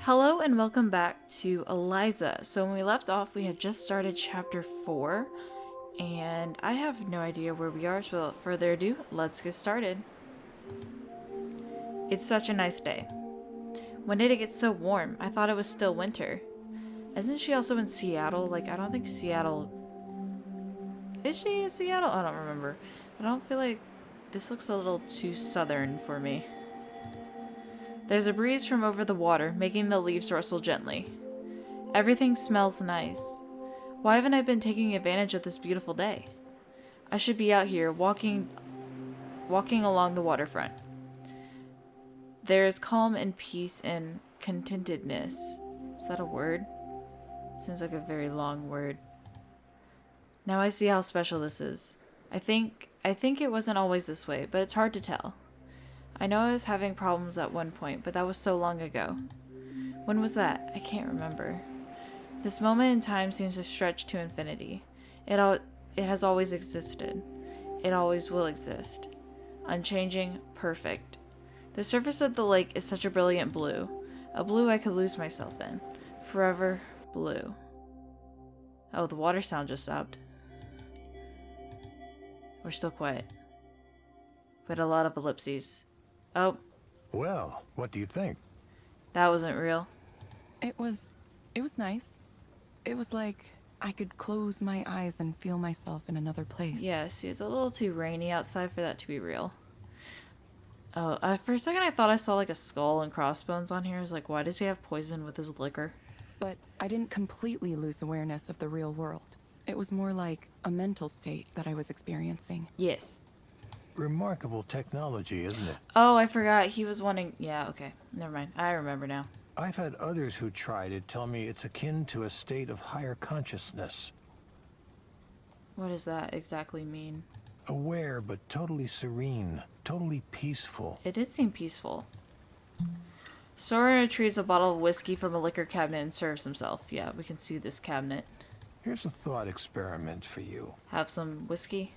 Hello and welcome back to Eliza. So when we left off, we had just started chapter 4, and I have no idea where we are, so without further ado, let's get started. It's such a nice day. When did it get so warm? I thought it was still winter. Isn't she also in Seattle? I don't think Seattle... Is she in Seattle? I don't remember. I don't feel like this looks a little too southern for me. There's a breeze from over the water, making the leaves rustle gently. Everything smells nice. Why haven't I been taking advantage of this beautiful day? I should be out here walking along the waterfront. There is calm and peace and contentedness. Is that a word? Seems like a very long word. Now I see how special this is. I think it wasn't always this way, but it's hard to tell. I know I was having problems at one point, but that was so long ago. When was that? I can't remember. This moment in time seems to stretch to infinity. It has always existed. It always will exist. Unchanging, perfect. The surface of the lake is such a brilliant blue. A blue I could lose myself in. Forever blue. Oh, the water sound just stopped. We're still quiet. But a lot of ellipses. Oh. Well, what do you think? That wasn't real. It was nice. It was like I could close my eyes and feel myself in another place. Yeah, see, it's a little too rainy outside for that to be real. Oh, for a second I thought I saw like a skull and crossbones on here. I was like, why does he have poison with his liquor? But I didn't completely lose awareness of the real world. It was more like a mental state that I was experiencing. Yes. Remarkable technology, isn't it? Oh, I forgot. He was wanting... Yeah, okay. Never mind. I remember now. I've had others who tried it tell me it's akin to a state of higher consciousness. What does that exactly mean? Aware, but totally serene. Totally peaceful. It did seem peaceful. Soren retrieves a bottle of whiskey from a liquor cabinet and serves himself. Yeah, we can see this cabinet. Here's a thought experiment for you. Have some whiskey?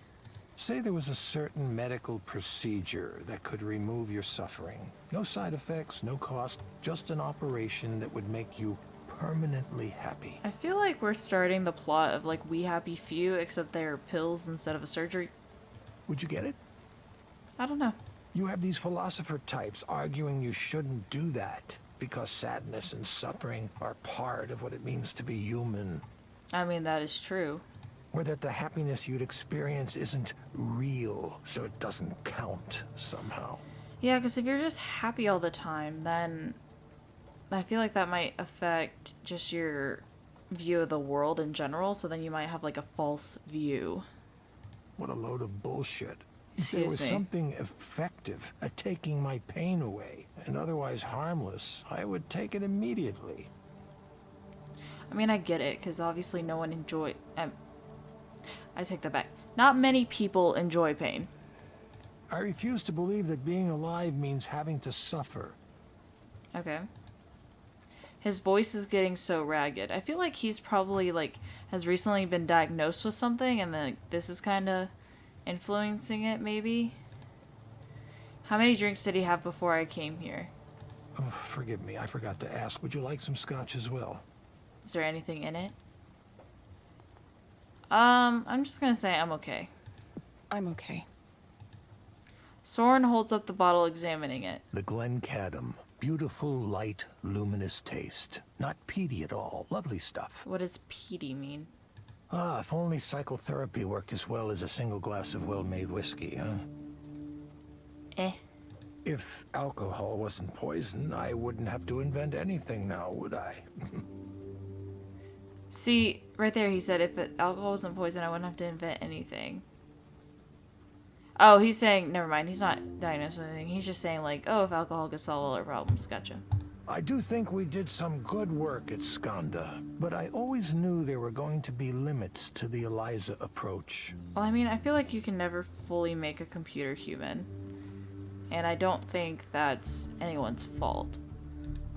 Say there was a certain medical procedure that could remove your suffering. No side effects, no cost, just an operation that would make you permanently happy. I feel like we're starting the plot of like We Happy Few, except they're pills instead of a surgery. Would you get it? I don't know. You have these philosopher types arguing you shouldn't do that because sadness and suffering are part of what it means to be human. I mean, that is true. Or that the happiness you'd experience isn't real, so it doesn't count somehow. Yeah, because if you're just happy all the time, then I feel like that might affect just your view of the world in general, so then you might have like a false view. What a load of bullshit. If there was something effective at taking my pain away, and otherwise harmless, I would take it immediately. I mean, I get it, because obviously no one I take that back. Not many people enjoy pain. I refuse to believe that being alive means having to suffer. Okay. His voice is getting so ragged. I feel like he's probably, has recently been diagnosed with something, and then this is kind of influencing it, maybe? How many drinks did he have before I came here? Oh, forgive me, I forgot to ask. Would you like some scotch as well? Is there anything in it? I'm just gonna say I'm okay. I'm okay. Soren holds up the bottle, examining it. The Glencadam. Beautiful, light, luminous taste. Not peaty at all. Lovely stuff. What does peaty mean? Ah, if only psychotherapy worked as well as a single glass of well-made whiskey, huh? Eh. If alcohol wasn't poison, I wouldn't have to invent anything now, would I? See, right there he said if alcohol wasn't poison, I wouldn't have to invent anything. Oh, he's saying, never mind, he's not diagnosed with anything. He's just saying, oh, if alcohol could solve all our problems. Gotcha. I do think we did some good work at Skanda, but I always knew there were going to be limits to the Eliza approach. Well, I mean, I feel like you can never fully make a computer human. And I don't think that's anyone's fault.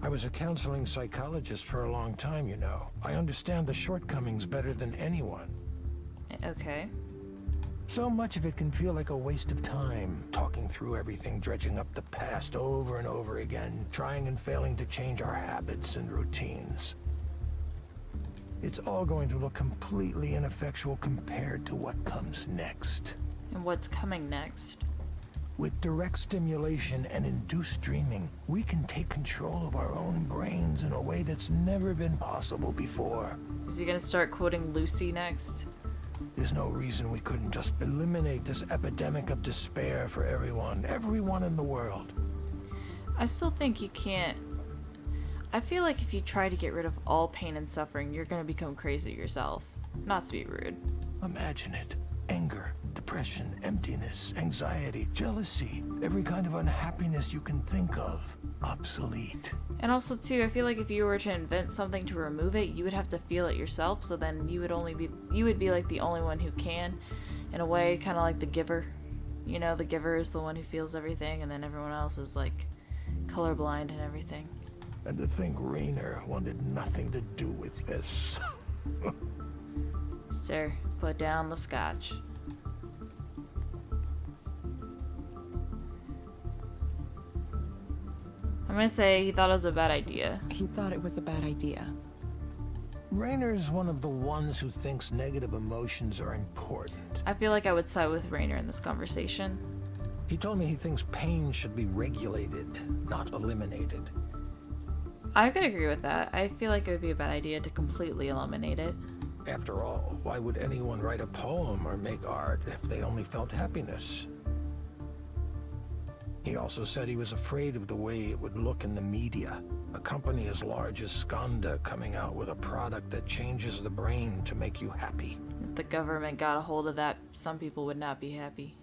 I was a counseling psychologist for a long time, you know. I understand the shortcomings better than anyone. Okay. So much of it can feel like a waste of time, talking through everything, dredging up the past over and over again, trying and failing to change our habits and routines. It's all going to look completely ineffectual compared to what comes next. And what's coming next? With direct stimulation and induced dreaming, we can take control of our own brains in a way that's never been possible before. Is he gonna start quoting Lucy next? There's no reason we couldn't just eliminate this epidemic of despair for everyone in the world. I still think you can't. I feel like if you try to get rid of all pain and suffering, you're gonna become crazy yourself. Not to be rude. Imagine it. Anger, depression, emptiness, anxiety, jealousy, every kind of unhappiness you can think of. Obsolete. And also too, I feel like if you were to invent something to remove it, you would have to feel it yourself, so then you would be like the only one who can, in a way, kind of like the giver. You know, the giver is the one who feels everything, and then everyone else is like colorblind and everything. And to think Raynor wanted nothing to do with this. Sir, put down the scotch. I'm gonna say he thought it was a bad idea. He thought it was a bad idea. Raynor's one of the ones who thinks negative emotions are important. I feel like I would side with Raynor in this conversation. He told me he thinks pain should be regulated, not eliminated. I could agree with that. I feel like it would be a bad idea to completely eliminate it. After all, why would anyone write a poem or make art if they only felt happiness? He also said he was afraid of the way it would look in the media. A company as large as Skanda coming out with a product that changes the brain to make you happy. If the government got a hold of that, some people would not be happy.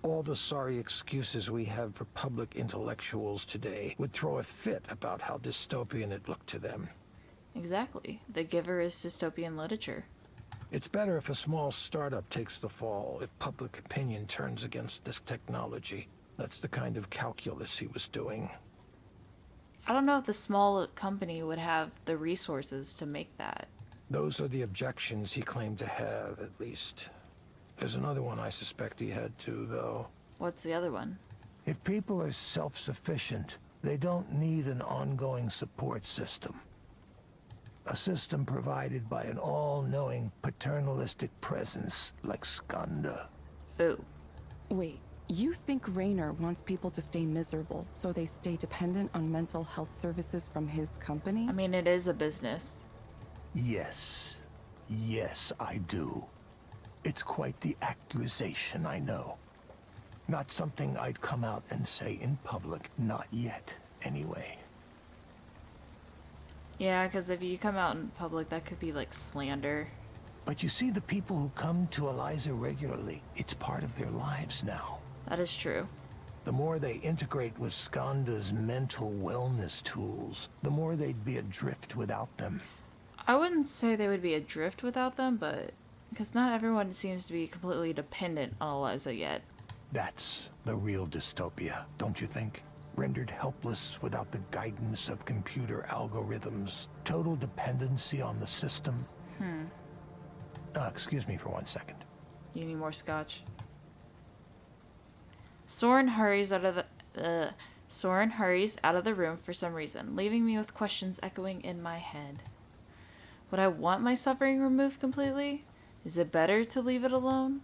All the sorry excuses we have for public intellectuals today would throw a fit about how dystopian it looked to them. Exactly. The Giver is dystopian literature. It's better if a small startup takes the fall, if public opinion turns against this technology. That's the kind of calculus he was doing. I don't know if the small company would have the resources to make that. Those are the objections he claimed to have, at least. There's another one I suspect he had too, though. What's the other one? If people are self-sufficient, they don't need an ongoing support system. A system provided by an all-knowing paternalistic presence like Skanda. Oh. Wait, you think Raynor wants people to stay miserable so they stay dependent on mental health services from his company? I mean, it is a business. Yes. Yes, I do. It's quite the accusation, I know. Not something I'd come out and say in public. Not yet, anyway. Yeah, because if you come out in public, that could be like slander. But you see, the people who come to Eliza regularly, it's part of their lives now. That is true. The more they integrate with Skanda's mental wellness tools, the more they'd be adrift without them. I wouldn't say they would be adrift without them, but because not everyone seems to be completely dependent on Eliza yet. That's the real dystopia, don't you think? Rendered helpless without the guidance of computer algorithms. Total dependency on the system. Excuse me for 1 second. You need more scotch. Soren hurries out of the room for some reason, leaving me with questions echoing in my head. Would I want my suffering removed completely? Is it better to leave it alone?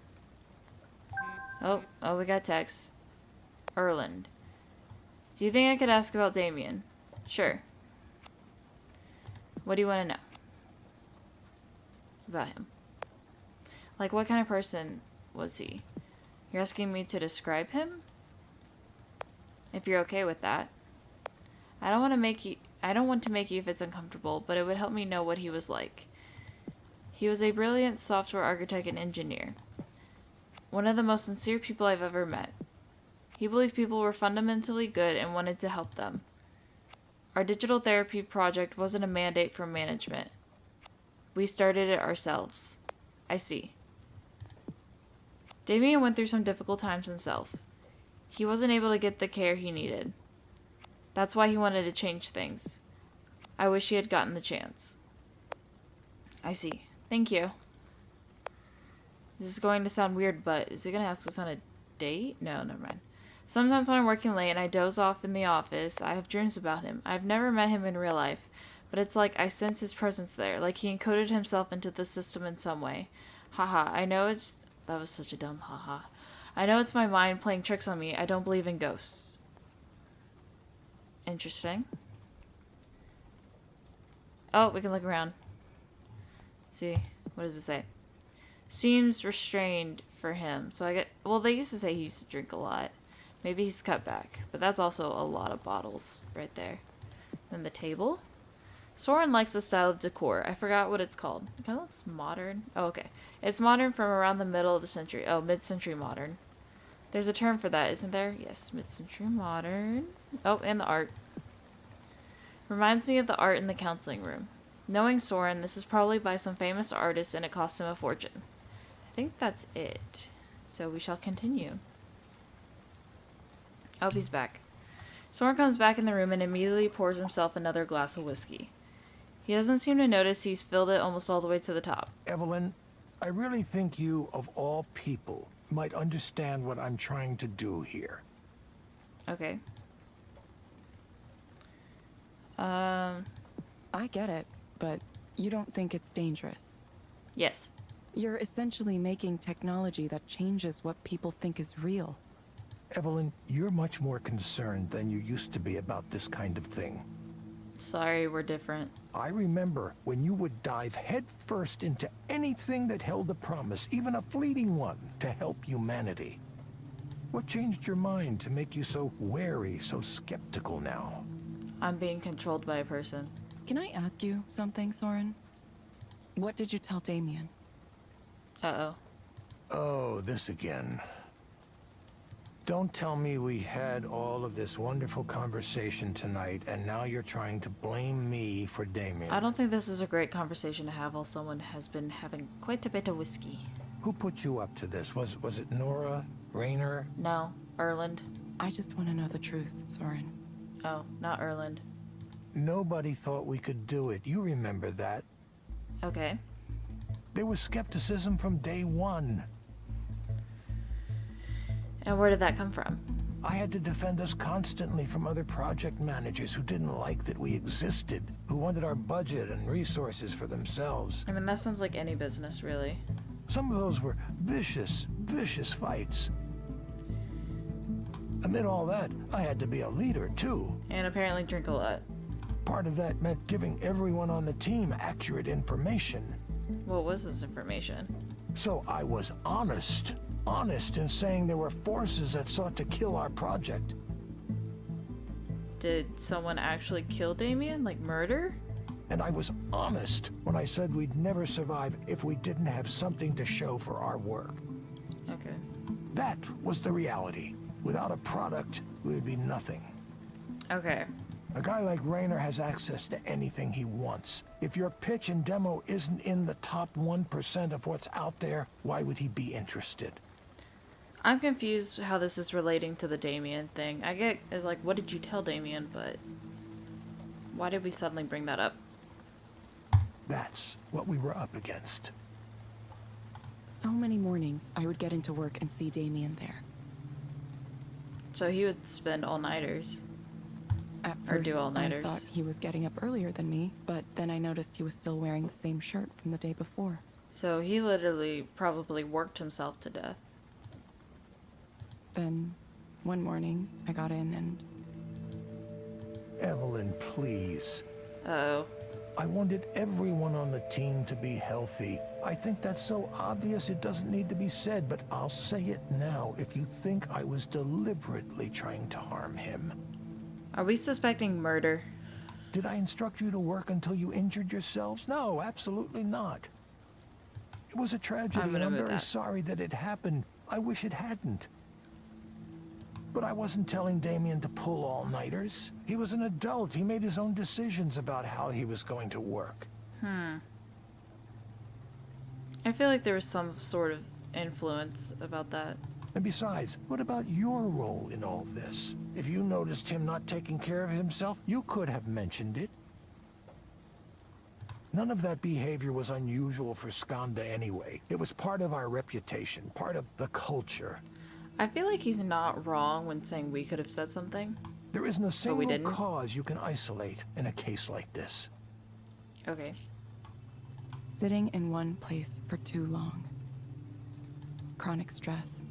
Oh, we got text. Erland. Do you think I could ask about Damien? Sure. What do you want to know about him? Like, what kind of person was he? You're asking me to describe him? If you're okay with that. I don't want to make you if it's uncomfortable, but it would help me know what he was like. He was a brilliant software architect and engineer. One of the most sincere people I've ever met. He believed people were fundamentally good and wanted to help them. Our digital therapy project wasn't a mandate from management. We started it ourselves. I see. Damien went through some difficult times himself. He wasn't able to get the care he needed. That's why he wanted to change things. I wish he had gotten the chance. I see. Thank you. This is going to sound weird, but is he going to ask us on a date? No, never mind. Sometimes when I'm working late and I doze off in the office, I have dreams about him. I've never met him in real life, but it's like I sense his presence there, like he encoded himself into the system in some way. Haha, I know it's... That was such a dumb haha. I know it's my mind playing tricks on me. I don't believe in ghosts. Interesting. Oh, we can look around. See, what does it say? Seems restrained for him. So I get... Well, they used to say he used to drink a lot. Maybe he's cut back. But that's also a lot of bottles right there. Then the table. Soren likes the style of decor. I forgot what it's called. It kind of looks modern. Oh, okay. It's modern from around the middle of the century. Oh, mid-century modern. There's a term for that, isn't there? Yes, mid-century modern. Oh, and the art. Reminds me of the art in the counseling room. Knowing Soren, this is probably by some famous artist and it cost him a fortune. I think that's it. So we shall continue. Oh, he's back. Soren comes back in the room and immediately pours himself another glass of whiskey. He doesn't seem to notice he's filled it almost all the way to the top. Evelyn, I really think you, of all people, might understand what I'm trying to do here. Okay. I get it, but you don't think it's dangerous. Yes. You're essentially making technology that changes what people think is real. Evelyn, you're much more concerned than you used to be about this kind of thing. Sorry, we're different. I remember when you would dive headfirst into anything that held a promise, even a fleeting one, to help humanity. What changed your mind to make you so wary, so skeptical now? I'm being controlled by a person. Can I ask you something, Soren? What did you tell Damien? Uh-oh. Oh, this again. Don't tell me we had all of this wonderful conversation tonight, and now you're trying to blame me for Damien. I don't think this is a great conversation to have while someone has been having quite a bit of whiskey. Who put you up to this? Was it Nora? Raynor? No, Erland. I just want to know the truth, Soren. Oh, not Erland. Nobody thought we could do it. You remember that. Okay. There was skepticism from day one. And where did that come from? I had to defend us constantly from other project managers who didn't like that we existed, who wanted our budget and resources for themselves. I mean, that sounds like any business, really. Some of those were vicious, vicious fights. Amid all that, I had to be a leader, too. And apparently drink a lot. Part of that meant giving everyone on the team accurate information. What was this information? So I was honest in saying there were forces that sought to kill our project. Did someone actually kill Damien? Like murder? And I was honest when I said we'd never survive if we didn't have something to show for our work. Okay. That was the reality. Without a product, we would be nothing. Okay. A guy like Raynor has access to anything he wants. If your pitch and demo isn't in the top 1% of what's out there, why would he be interested? I'm confused how this is relating to the Damien thing. I get, it's like, what did you tell Damien, but why did we suddenly bring that up? That's what we were up against. So many mornings, I would get into work and see Damien there. So he would spend all-nighters. At Or first, do all-nighters. I thought he was getting up earlier than me, but then I noticed he was still wearing the same shirt from the day before. So he literally probably worked himself to death. Then, one morning, I got in and... Evelyn, please. Uh-oh. I wanted everyone on the team to be healthy. I think that's so obvious it doesn't need to be said, but I'll say it now if you think I was deliberately trying to harm him. Are we suspecting murder? Did I instruct you to work until you injured yourselves? No, absolutely not. It was a tragedy, I'm and I'm move very that. sorry that it happened. I wish it hadn't. But I wasn't telling Damien to pull all-nighters. He was an adult. He made his own decisions about how he was going to work. I feel like there was some sort of influence about that. And besides, what about your role in all this? If you noticed him not taking care of himself, you could have mentioned it. None of that behavior was unusual for Skanda anyway. It was part of our reputation, part of the culture. I feel like he's not wrong when saying we could have said something. There isn't a we single didn't. cause you can isolate in a case like this. Okay. Sitting in one place for too long. Chronic stress.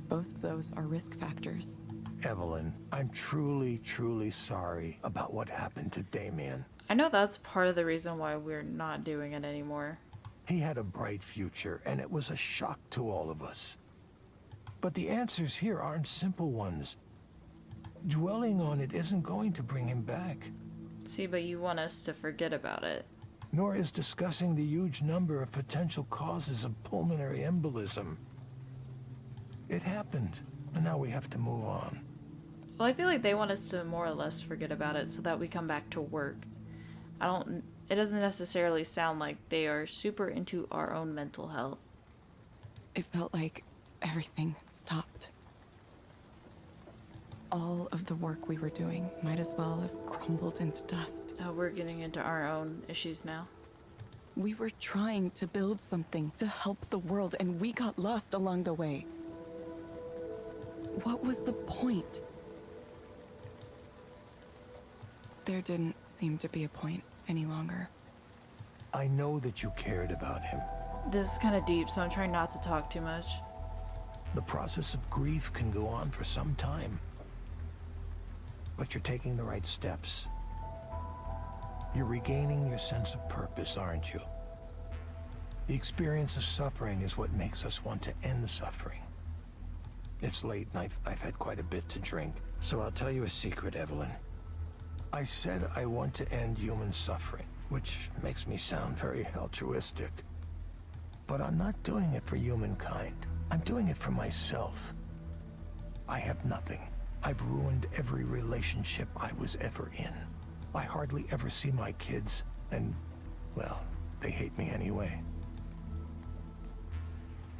Both of those are risk factors. Evelyn, I'm truly, truly sorry about what happened to Damien. I know that's part of the reason why we're not doing it anymore. He had a bright future, and it was a shock to all of us. But the answers here aren't simple ones. Dwelling on it isn't going to bring him back. See, but you want us to forget about it. Nor is discussing the huge number of potential causes of pulmonary embolism. It happened, and now we have to move on. Well, I feel like they want us to more or less forget about it so that we come back to work. It doesn't necessarily sound like they are super into our own mental health. It felt like everything stopped. All of the work we were doing might as well have crumbled into dust. We're getting into our own issues now. We were trying to build something to help the world, and we got lost along the way. What was the point? There didn't seem to be a point any longer. I know that you cared about him. This is kind of deep, so I'm trying not to talk too much. The process of grief can go on for some time. But you're taking the right steps. You're regaining your sense of purpose, aren't you? The experience of suffering is what makes us want to end suffering. It's late and I've had quite a bit to drink, so I'll tell you a secret, Evelyn. I said I want to end human suffering, which makes me sound very altruistic. But I'm not doing it for humankind. I'm doing it for myself. I have nothing. I've ruined every relationship I was ever in. I hardly ever see my kids, and, well, they hate me anyway.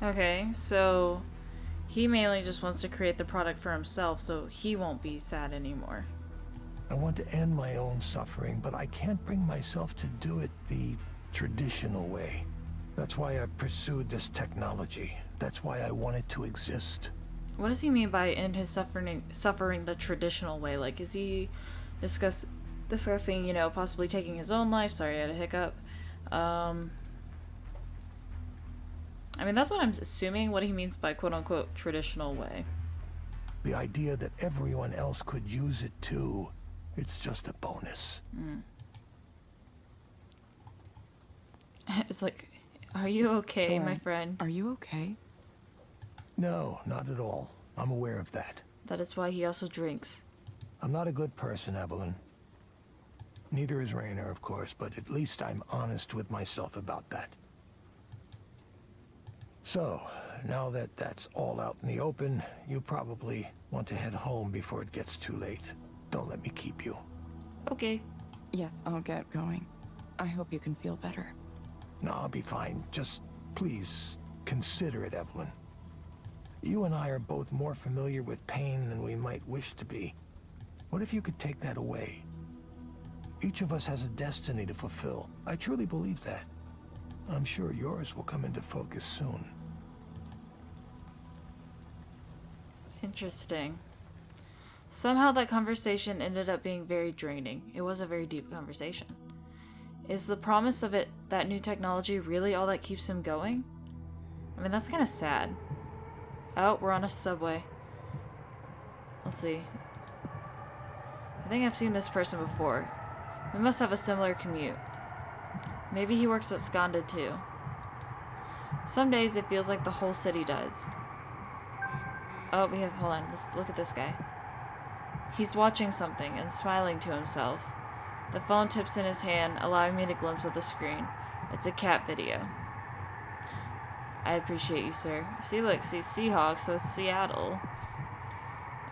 Okay, so he mainly just wants to create the product for himself so he won't be sad anymore. I want to end my own suffering, but I can't bring myself to do it the traditional way. That's why I've pursued this technology. That's why I want it to exist. What does he mean by end his suffering the traditional way? Like, is he discussing, possibly taking his own life? Sorry, I had a hiccup. I mean, that's what I'm assuming what he means by quote-unquote traditional way. The idea that everyone else could use it too, it's just a bonus. It's like, are you okay, my friend? Are you okay? No, not at all. I'm aware of that. That is why he also drinks. I'm not a good person, Evelyn. Neither is Raynor, of course, but at least I'm honest with myself about that. So, now that that's all out in the open, you probably want to head home before it gets too late. Don't let me keep you. Okay. Yes, I'll get going. I hope you can feel better. No, I'll be fine. Just, please, consider it, Evelyn. You and I are both more familiar with pain than we might wish to be. What if you could take that away? Each of us has a destiny to fulfill. I truly believe that. I'm sure yours will come into focus soon. Interesting. Somehow that conversation ended up being very draining. It was a very deep conversation. Is the promise of it, that new technology, really all that keeps him going? I mean, that's kind of sad. Oh, we're on a subway. Let's see. I think I've seen this person before. We must have a similar commute. Maybe he works at Skanda too. Some days it feels like the whole city does. Oh, hold on, let's look at this guy. He's watching something and smiling to himself. The phone tips in his hand, allowing me to glimpse at the screen. It's a cat video. I appreciate you, sir. See, look, see Seahawks, so it's Seattle.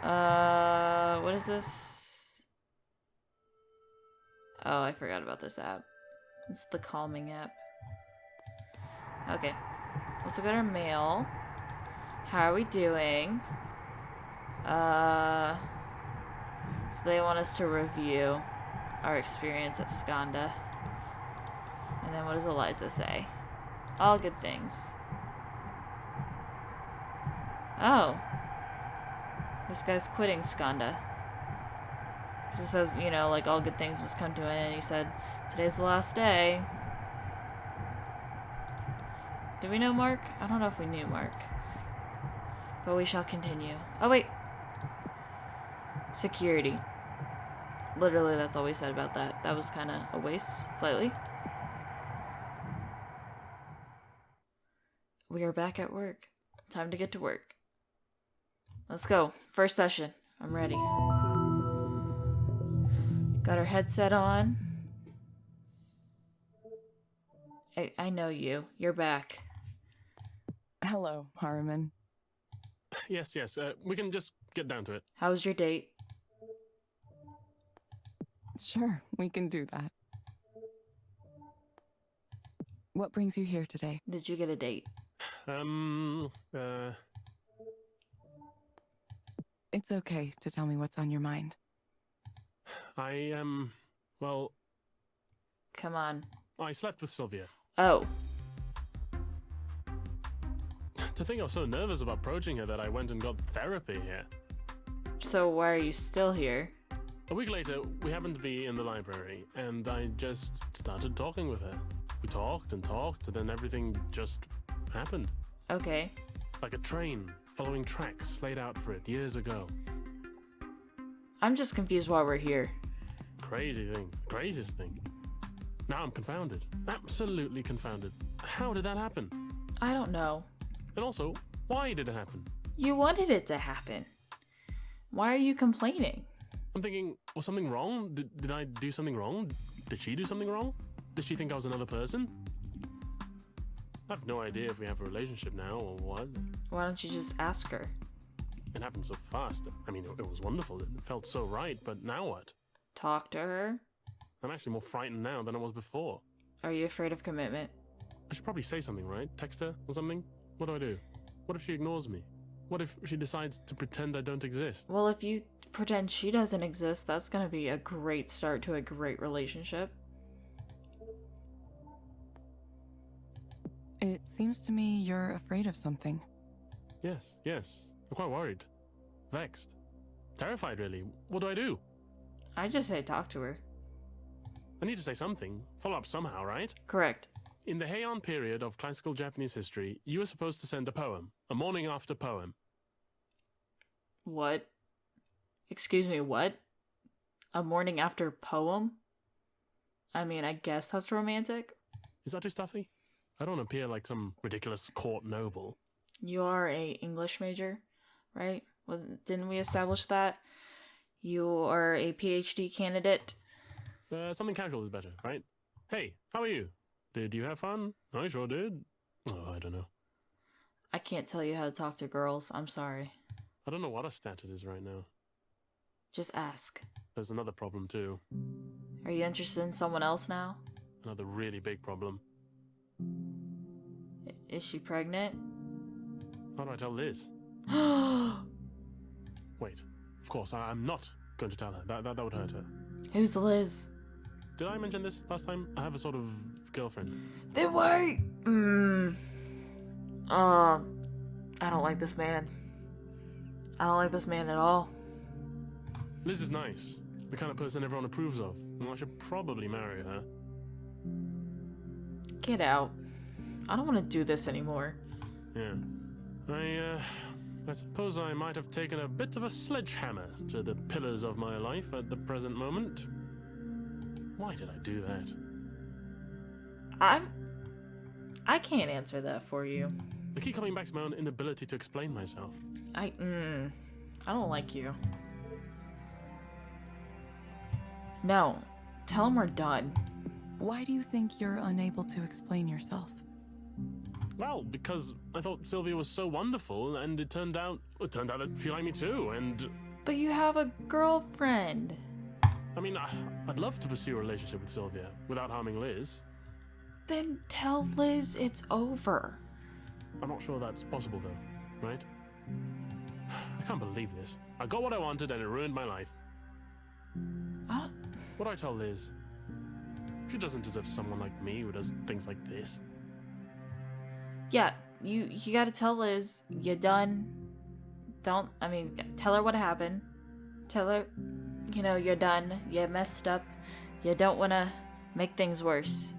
What is this? Oh, I forgot about this app. It's the calming app. Okay. Let's look at our mail. How are we doing? So they want us to review our experience at Skanda. And then what does Eliza say? All good things. Oh. This guy's quitting Skanda. It says, you know, like all good things must come to an end. And he said, today's the last day. Do we know Mark? I don't know if we knew Mark. But we shall continue. Oh, wait. Security. Literally, that's all we said about that. That was kind of a waste, slightly. We are back at work. Time to get to work. Let's go. First session. I'm ready. Got our headset on. I know you. You're back. Hello, Harriman. Yes, we can just get down to it. How was your date? Sure, we can do that. What brings you here today? Did you get a date? It's okay to tell me what's on your mind. Well, Come on. I slept with Sylvia. Oh. To think I was so nervous about approaching her that I went and got therapy here. So why are you still here? A week later, we happened to be in the library, and I just started talking with her. We talked and talked, and then everything just happened. Okay. Like a train, following tracks laid out for it years ago. I'm just confused why we're here. Crazy thing. Craziest thing. Now I'm confounded. Absolutely confounded. How did that happen? I don't know. And also, why did it happen? You wanted it to happen. Why are you complaining? I'm thinking, was something wrong? Did I do something wrong? Did she do something wrong? Did she think I was another person? I have no idea if we have a relationship now or what. Why don't you just ask her? It happened so fast. I mean, it was wonderful. It felt so right, but now what? Talk to her? I'm actually more frightened now than I was before. Are you afraid of commitment? I should probably say something, right? Text her or something? What do I do? What if she ignores me? What if she decides to pretend I don't exist? Well, if you pretend she doesn't exist, that's gonna be a great start to a great relationship. It seems to me you're afraid of something. Yes. I'm quite worried. Vexed. Terrified, really. What do I do? I just say talk to her. I need to say something. Follow up somehow, right? Correct. In the Heian period of classical Japanese history, you were supposed to send a poem. A morning after poem. What? Excuse me, what? A morning after poem? I mean, I guess that's romantic. Is that too stuffy? I don't appear like some ridiculous court noble. You are a English major, right? Didn't we establish that? You are a PhD candidate. Something casual is better, right? Hey, how are you? Did you have fun? I sure did. Oh, I don't know. I can't tell you how to talk to girls. I'm sorry. I don't know what a stat it is right now. Just ask. There's another problem too. Are you interested in someone else now? Another really big problem. Is she pregnant? How do I tell Liz? Wait, of course, I'm not going to tell her. That would hurt her. Who's Liz? Did I mention this last time? I have a sort of girlfriend. Then wait! I don't like this man. I don't like this man at all. Liz is nice. The kind of person everyone approves of. I should probably marry her. Get out. I don't want to do this anymore. Yeah. I suppose I might have taken a bit of a sledgehammer to the pillars of my life at the present moment. Why did I do that? I can't answer that for you. I keep coming back to my own inability to explain myself. I don't like you. No. Tell him we're done. Why do you think you're unable to explain yourself? Well, because I thought Sylvia was so wonderful, and it turned out that she liked me too, and... But you have a girlfriend. I mean, I'd love to pursue a relationship with Sylvia, without harming Liz. Then tell Liz it's over. I'm not sure that's possible, though, right? I can't believe this. I got what I wanted, and it ruined my life. What do I tell Liz? She doesn't deserve someone like me who does things like this. Yeah, you gotta tell Liz, you're done. Tell her what happened. Tell her, you're done. You messed up. You don't want to make things worse.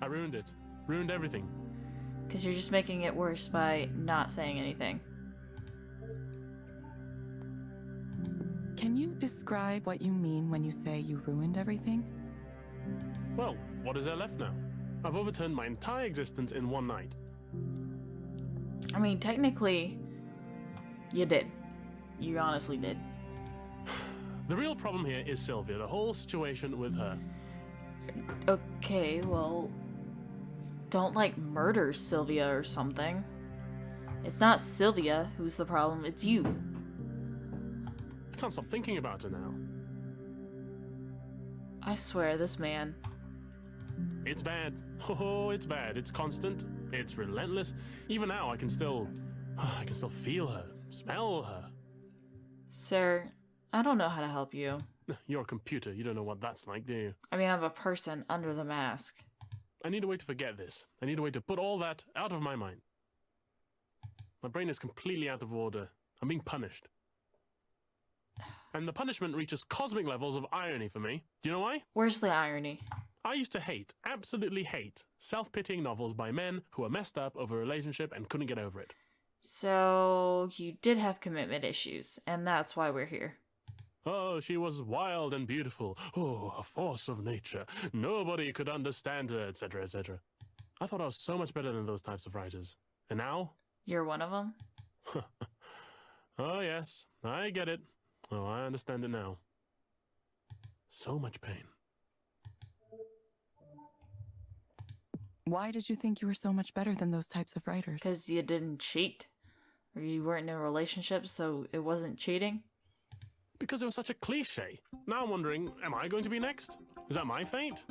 I ruined it. Ruined everything. Because you're just making it worse by not saying anything. Can you describe what you mean when you say you ruined everything? Well, what is there left now? I've overturned my entire existence in one night. I mean, technically, you did. You honestly did. The real problem here is Sylvia, the whole situation with her. Okay, well, don't murder Sylvia or something. It's not Sylvia who's the problem, it's you. I can't stop thinking about her now. I swear, this man. It's bad. Oh, it's bad. It's constant. It's relentless. Even now, I can still feel her, smell her. Sir, I don't know how to help you. You're a computer. You don't know what that's like, do you? I mean, I'm a person under the mask. I need a way to forget this. I need a way to put all that out of my mind. My brain is completely out of order. I'm being punished. And the punishment reaches cosmic levels of irony for me. Do you know why? Where's the irony? I used to hate, absolutely hate, self-pitying novels by men who were messed up over a relationship and couldn't get over it. So, you did have commitment issues, and that's why we're here. Oh, she was wild and beautiful. Oh, a force of nature. Nobody could understand her, etc., etc. I thought I was so much better than those types of writers. And now? You're one of them? Oh, yes, I get it. Oh, I understand it now. So much pain. Why did you think you were so much better than those types of writers? Because you didn't cheat? Or you weren't in a relationship, so it wasn't cheating? Because it was such a cliche. Now I'm wondering, am I going to be next? Is that my fate?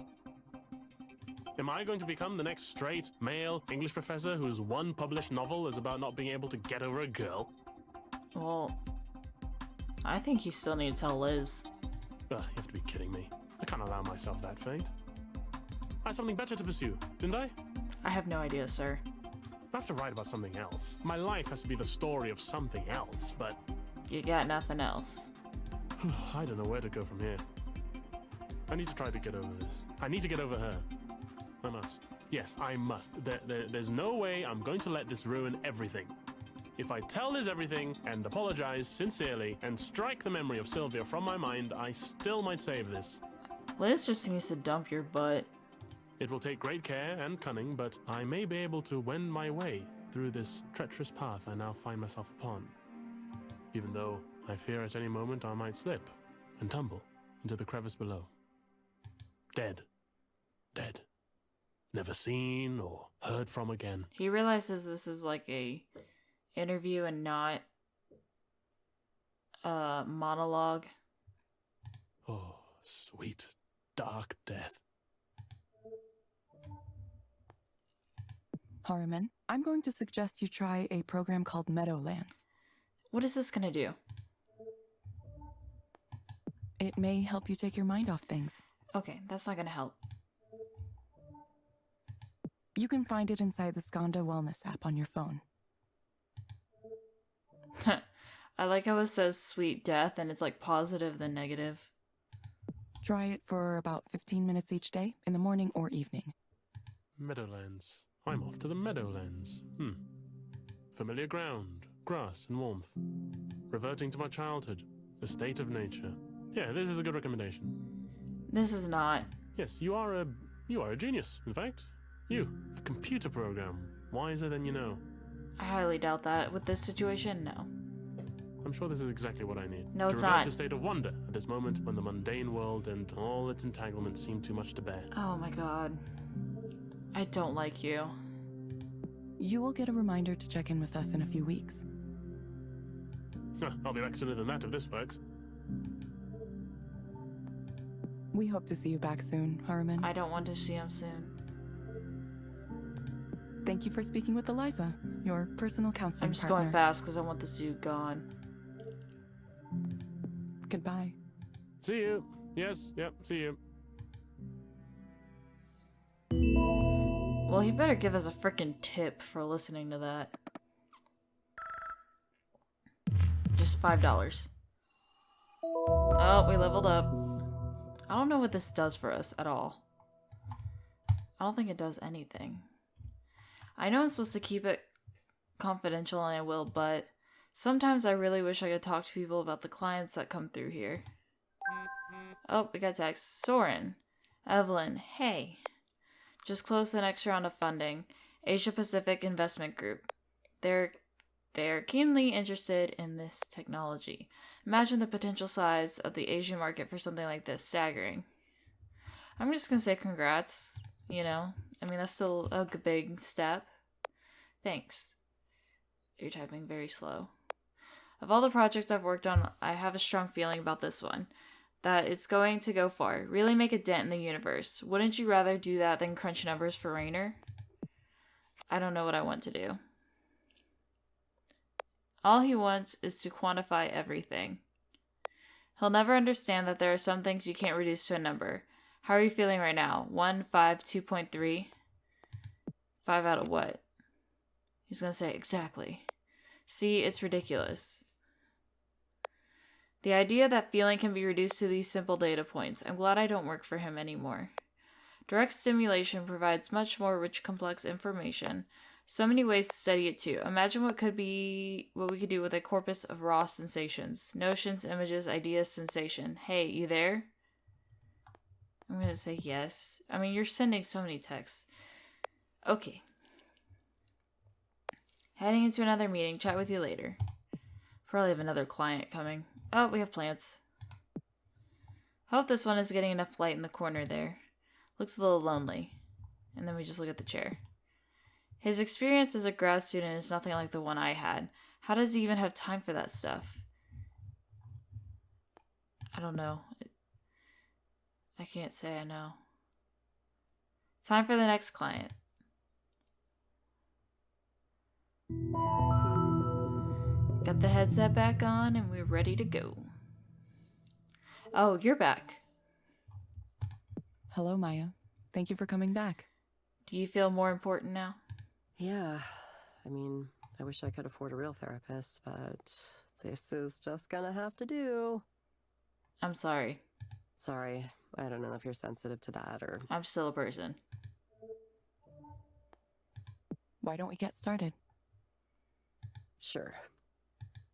Am I going to become the next straight, male English professor whose one published novel is about not being able to get over a girl? Well, I think you still need to tell Liz. You have to be kidding me. I can't allow myself that fate. I had something better to pursue, didn't I? I have no idea, sir. I have to write about something else. My life has to be the story of something else, but You got nothing else. I don't know where to go from here. I need to try to get over this. I need to get over her. I must. Yes, I must. There's no way I'm going to let this ruin everything. If I tell Liz everything and apologize sincerely and strike the memory of Sylvia from my mind, I still might save this. Liz just needs to dump your butt. It will take great care and cunning, but I may be able to wend my way through this treacherous path I now find myself upon. Even though I fear at any moment I might slip and tumble into the crevice below. Dead. Dead. Never seen or heard from again. He realizes this is like a interview and not a monologue. Oh, sweet, dark death. Harriman, I'm going to suggest you try a program called Meadowlands. What is this gonna do? It may help you take your mind off things. Okay, that's not gonna help. You can find it inside the Skanda Wellness app on your phone. I like how it says sweet death and it's like positive then negative. Try it for about 15 minutes each day, in the morning or evening. Meadowlands. I'm off to the Meadowlands. Familiar ground, grass and warmth. Reverting to my childhood, a state of nature. Yeah, this is a good recommendation. This is not. Yes, you are a genius, in fact. You, a computer program, wiser than you know. I highly doubt that. With this situation, no. I'm sure this is exactly what I need. No, to it's revert not. to a state of wonder at this moment when the mundane world and all its entanglements seem too much to bear. Oh my god. I don't like you. You will get a reminder to check in with us in a few weeks. I'll be back sooner than that if this works. We hope to see you back soon, Harriman. I don't want to see him soon. Thank you for speaking with Eliza, your personal counseling I'm just partner. going fast because I want this dude gone. Goodbye. See you. Yes, yep, see you. Well, he better give us a frickin' tip for listening to that. Just $5. Oh, we leveled up. I don't know what this does for us at all. I don't think it does anything. I know I'm supposed to keep it confidential and I will, but sometimes I really wish I could talk to people about the clients that come through here. Oh, we got text. Soren. Evelyn. Hey. Just closed the next round of funding. Asia Pacific Investment Group. They're keenly interested in this technology. Imagine the potential size of the Asian market for something like this. Staggering. I'm just gonna say congrats, you know. I mean, that's still a big step. Thanks. You're typing very slow. Of all the projects I've worked on, I have a strong feeling about this one. That it's going to go far. Really make a dent in the universe. Wouldn't you rather do that than crunch numbers for Rainer? I don't know what I want to do. All he wants is to quantify everything. He'll never understand that there are some things you can't reduce to a number. How are you feeling right now? 1, 5, 2.3? 5 out of what? He's gonna say, exactly. See, it's ridiculous. The idea that feeling can be reduced to these simple data points. I'm glad I don't work for him anymore. Direct stimulation provides much more rich, complex information. So many ways to study it too. Imagine what we could do with a corpus of raw sensations. Notions, images, ideas, sensation. Hey, you there? I'm gonna say yes. I mean, you're sending so many texts. Okay. Heading into another meeting. Chat with you later. Probably have another client coming. Oh, we have plants. Hope this one is getting enough light in the corner there. Looks a little lonely. And then we just look at the chair. His experience as a grad student is nothing like the one I had. How does he even have time for that stuff? I don't know. I can't say I know. Time for the next client. Got the headset back on and we're ready to go. Oh, you're back. Hello, Maya. Thank you for coming back. Do you feel more important now? Yeah, I mean, I wish I could afford a real therapist, but this is just gonna have to do. I'm sorry. Sorry, I don't know if you're sensitive to that or... I'm still a person. Why don't we get started? Sure.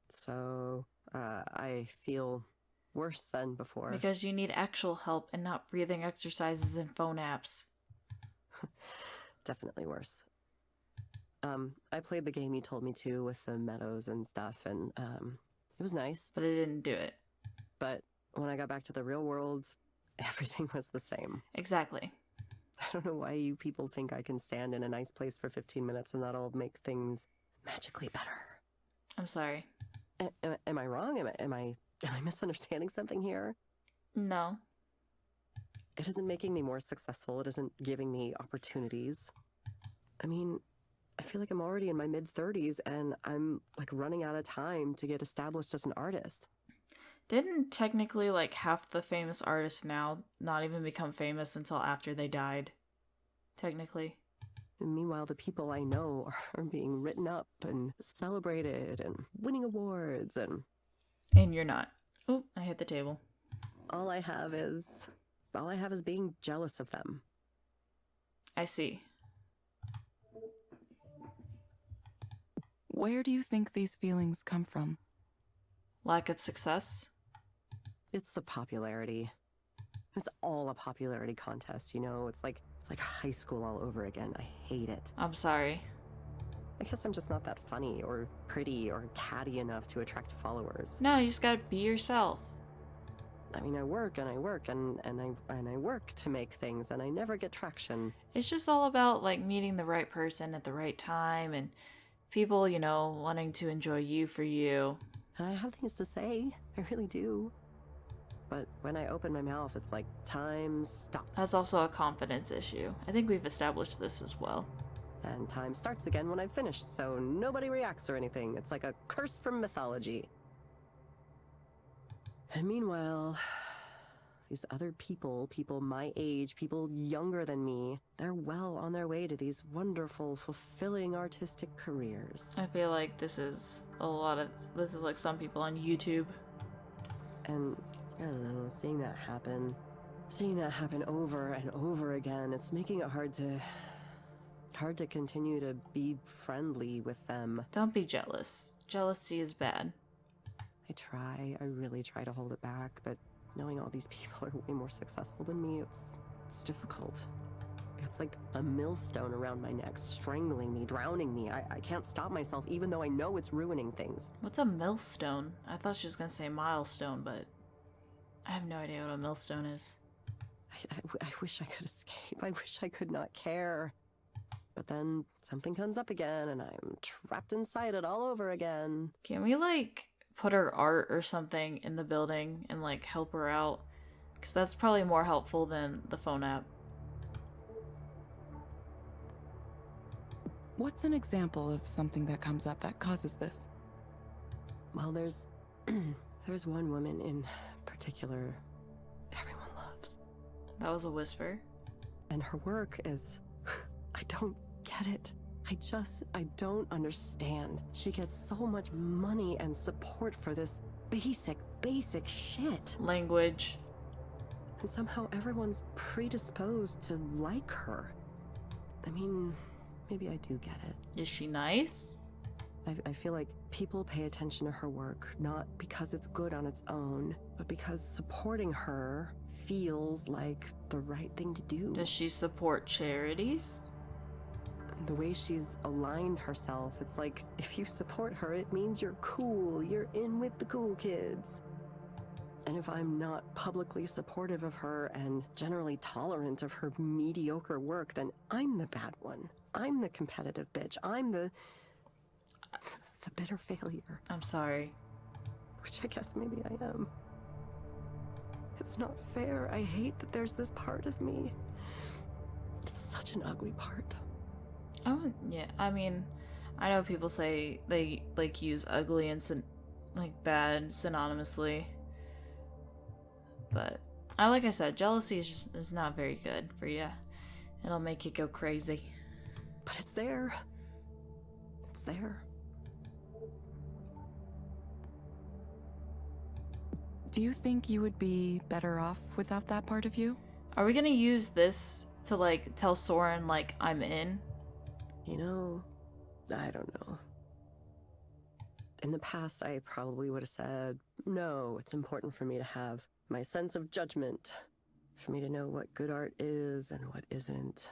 So, I feel worse than before. Because you need actual help and not breathing exercises and phone apps. Definitely worse. I played the game you told me to with the meadows and stuff, and, it was nice. But it didn't do it. But when I got back to the real world, everything was the same. Exactly. I don't know why you people think I can stand in a nice place for 15 minutes and that'll make things magically better. I'm sorry. Am I wrong? Am I misunderstanding something here? No. It isn't making me more successful. It isn't giving me opportunities. I mean, I feel like I'm already in my mid-30s and I'm like running out of time to get established as an artist. Didn't technically like half the famous artists now not even become famous until after they died? Technically. And meanwhile, the people I know are being written up and celebrated and winning awards and... And you're not. Oh, I hit the table. All I have is being jealous of them. I see. Where do you think these feelings come from? Lack of success? It's the popularity. It's all a popularity contest, you know? It's like high school all over again. I hate it. I'm sorry. I guess I'm just not that funny or pretty or catty enough to attract followers. No, you just gotta be yourself. I mean, I work and I work and I work to make things and I never get traction. It's just all about like meeting the right person at the right time and people, you know, wanting to enjoy you for you. And I have things to say. I really do. But when I open my mouth, it's like time stops. That's also a confidence issue. I think we've established this as well. And time starts again when I've finished, so nobody reacts or anything. It's like a curse from mythology. And meanwhile, these other people, people my age, people younger than me, they're well on their way to these wonderful, fulfilling artistic careers. I feel like this is like some people on YouTube. And I don't know, seeing that happen over and over again, it's making it hard to continue to be friendly with them. Don't be jealous. Jealousy is bad. I really try to hold it back, but knowing all these people are way more successful than me, it's difficult. It's like a millstone around my neck, strangling me, drowning me. I can't stop myself, even though I know it's ruining things. What's a millstone? I thought she was gonna say milestone, but I have no idea what a millstone is. I wish I could escape. I wish I could not care. But then something comes up again, and I'm trapped inside it all over again. Can we, like, put her art or something in the building and, like, help her out? Because that's probably more helpful than the phone app. What's an example of something that comes up that causes this? Well, there's one woman in particular everyone loves. That was a whisper. And her work is... I don't get it. I don't understand. She gets so much money and support for this basic shit. Language. And somehow everyone's predisposed to like her. I mean, maybe I do get it. Is she nice? I feel like people pay attention to her work, not because it's good on its own, but because supporting her feels like the right thing to do. Does she support charities? The way she's aligned herself, it's like if you support her, it means you're cool, you're in with the cool kids. And if I'm not publicly supportive of her and generally tolerant of her mediocre work, then I'm the bad one. I'm the competitive bitch. I'm the bitter failure. I'm sorry. Which I guess maybe I am. It's not fair. I hate that there's this part of me. It's such an ugly part. Oh, yeah. I mean, I know people say they, like, use ugly and, bad synonymously. But, like I said, jealousy is not very good for you. It'll make you go crazy. But it's there. It's there. Do you think you would be better off without that part of you? Are we gonna use this to, like, tell Soren, like, I'm in? You know, I don't know. In the past, I probably would have said, no, it's important for me to have my sense of judgment, for me to know what good art is and what isn't.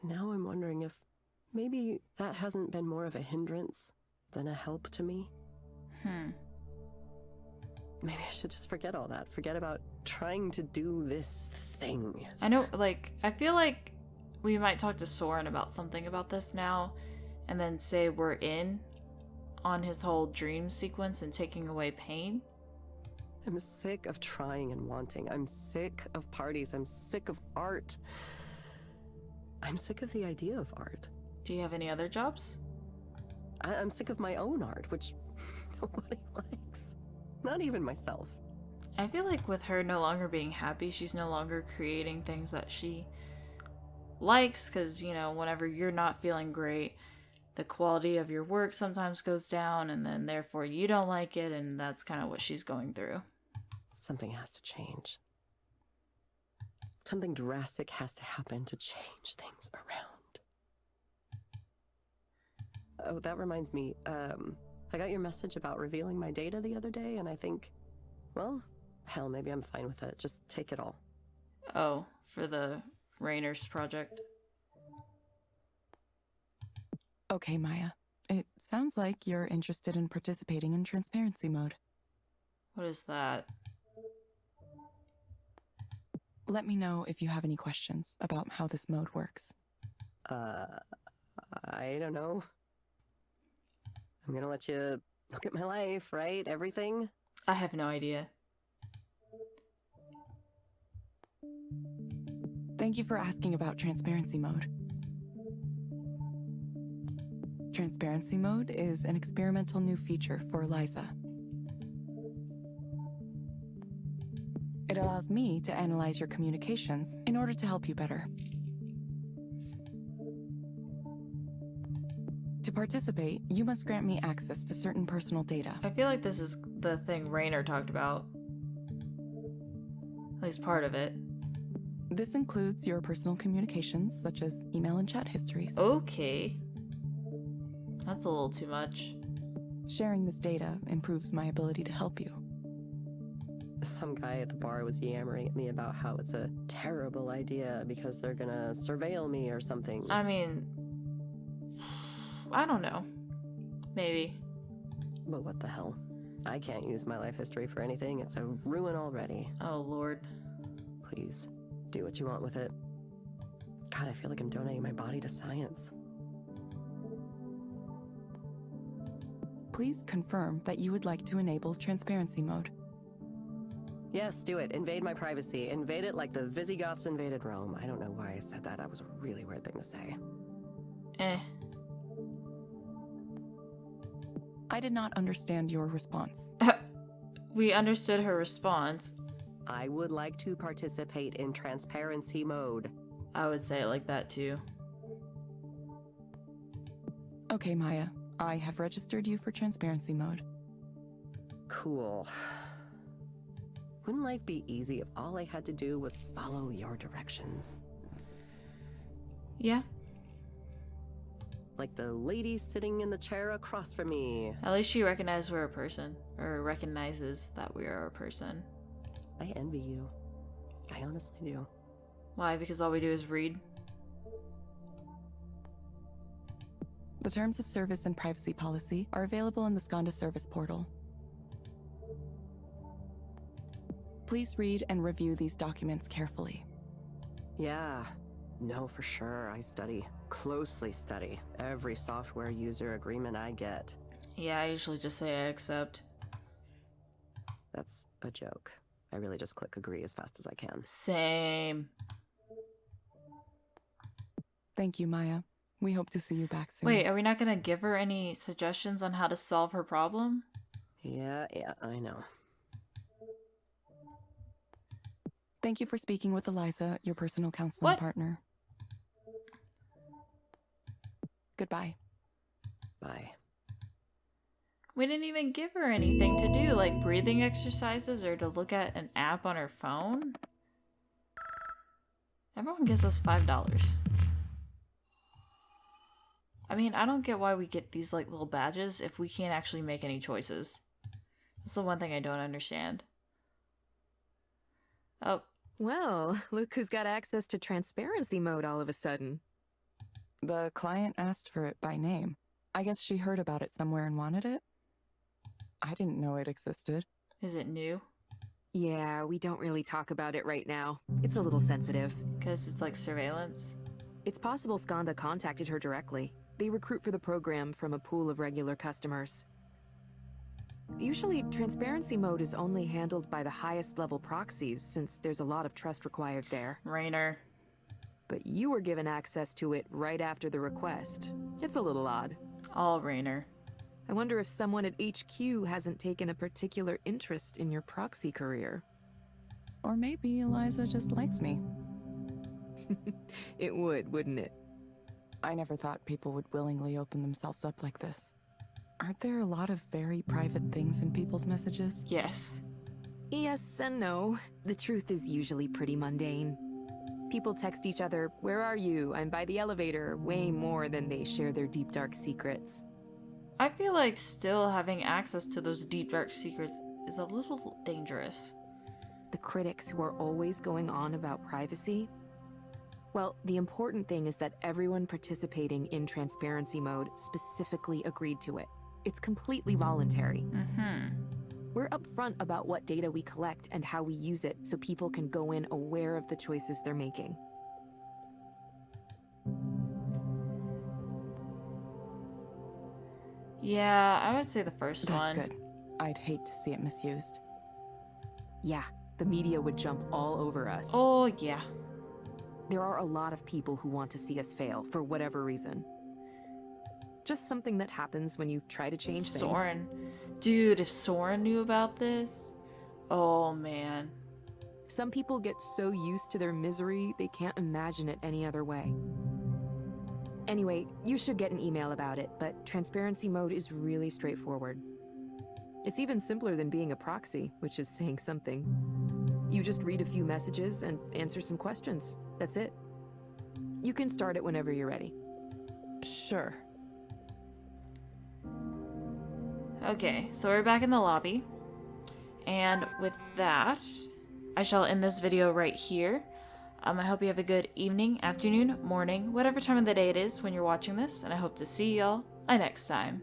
Now I'm wondering if maybe that hasn't been more of a hindrance than a help to me. Maybe I should just forget all that. Forget about trying to do this thing. I know, like, I feel like we might talk to Soren about something about this now, and then say we're in on his whole dream sequence and taking away pain. I'm sick of trying and wanting. I'm sick of parties. I'm sick of art. I'm sick of the idea of art. Do you have any other jobs? I'm sick of my own art, which nobody likes. Not even myself. I feel like with her no longer being happy, she's no longer creating things that she likes, because, you know, whenever you're not feeling great, the quality of your work sometimes goes down, and then therefore you don't like it, and that's kind of what she's going through. Something has to change. Something drastic has to happen to change things around. Oh, that reminds me, I got your message about revealing my data the other day, and I think, well, hell, maybe I'm fine with it. Just take it all. Oh, for the Rainer's project. Okay, Maya. It sounds like you're interested in participating in transparency mode. What is that? Let me know if you have any questions about how this mode works. I don't know. I'm gonna let you look at my life, right? Everything? I have no idea. Thank you for asking about transparency mode. Transparency mode is an experimental new feature for Eliza. It It allows me to analyze your communications in order to help you better. To participate, you must grant me access to certain personal data. I feel like this is the thing Raynor talked about. At least part of it. This includes your personal communications, such as email and chat histories. Okay. That's a little too much. Sharing this data improves my ability to help you. Some guy at the bar was yammering at me about how it's a terrible idea because they're gonna surveil me or something. I mean, I don't know. Maybe. But what the hell? I can't use my life history for anything. It's a ruin already. Oh, Lord. Please, do what you want with it. God, I feel like I'm donating my body to science. Please confirm that you would like to enable transparency mode. Yes, do it. Invade my privacy. Invade it like the Visigoths invaded Rome. I don't know why I said that. That was a really weird thing to say. I did not understand your response. We understood her response. I would like to participate in transparency mode. I would say it like that too. Okay, Maya. I have registered you for transparency mode. Cool. Wouldn't life be easy if all I had to do was follow your directions? Yeah. Like the lady sitting in the chair across from me. At least she recognizes we're a person. Or recognizes that we are a person. I envy you. I honestly do. Why? Because all we do is read? The terms of service and privacy policy are available in the Skanda service portal. Please read and review these documents carefully. Yeah. No, for sure. I closely study, every software user agreement I get. Yeah, I usually just say I accept. That's a joke. I really just click agree as fast as I can. Same. Thank you, Maya. We hope to see you back soon. Wait, are we not gonna give her any suggestions on how to solve her problem? Yeah, I know. Thank you for speaking with Eliza, your personal counseling partner. Goodbye. Bye. We didn't even give her anything to do, like breathing exercises or to look at an app on her phone. Everyone gives us $5. I mean, I don't get why we get these like little badges if we can't actually make any choices. That's the one thing I don't understand. Oh. Well, look who's got access to transparency mode all of a sudden. The client asked for it by name. I guess she heard about it somewhere and wanted it? I didn't know it existed. Is it new? Yeah, we don't really talk about it right now. It's a little sensitive. Because it's like surveillance? It's possible Skanda contacted her directly. They recruit for the program from a pool of regular customers. Usually, transparency mode is only handled by the highest level proxies, since there's a lot of trust required there. Raynor. But you were given access to it right after the request. It's a little odd. All Raynor. I wonder if someone at HQ hasn't taken a particular interest in your proxy career. Or maybe Eliza just likes me. It would, wouldn't it? I never thought people would willingly open themselves up like this. Aren't there a lot of very private things in people's messages? Yes. Yes and no. The truth is usually pretty mundane. People text each other, "Where are you? I'm by the elevator," way more than they share their deep dark secrets. I feel like still having access to those deep dark secrets is a little dangerous. The critics who are always going on about privacy? Well, the important thing is that everyone participating in transparency mode specifically agreed to it. It's completely voluntary. We're upfront about what data we collect and how we use it so people can go in aware of the choices they're making. Yeah, I would say the first one. That's good. I'd hate to see it misused. Yeah, the media would jump all over us. Oh, yeah. There are a lot of people who want to see us fail for whatever reason. Just something that happens when you try to change things. Soren. Dude, if Soren knew about this, oh man. Some people get so used to their misery, they can't imagine it any other way. Anyway, you should get an email about it, but transparency mode is really straightforward. It's even simpler than being a proxy, which is saying something. You just read a few messages and answer some questions. That's it. You can start it whenever you're ready. Sure. Okay, so we're back in the lobby. And with that, I shall end this video right here. I hope you have a good evening, afternoon, morning, whatever time of the day it is when you're watching this, and I hope to see y'all next time.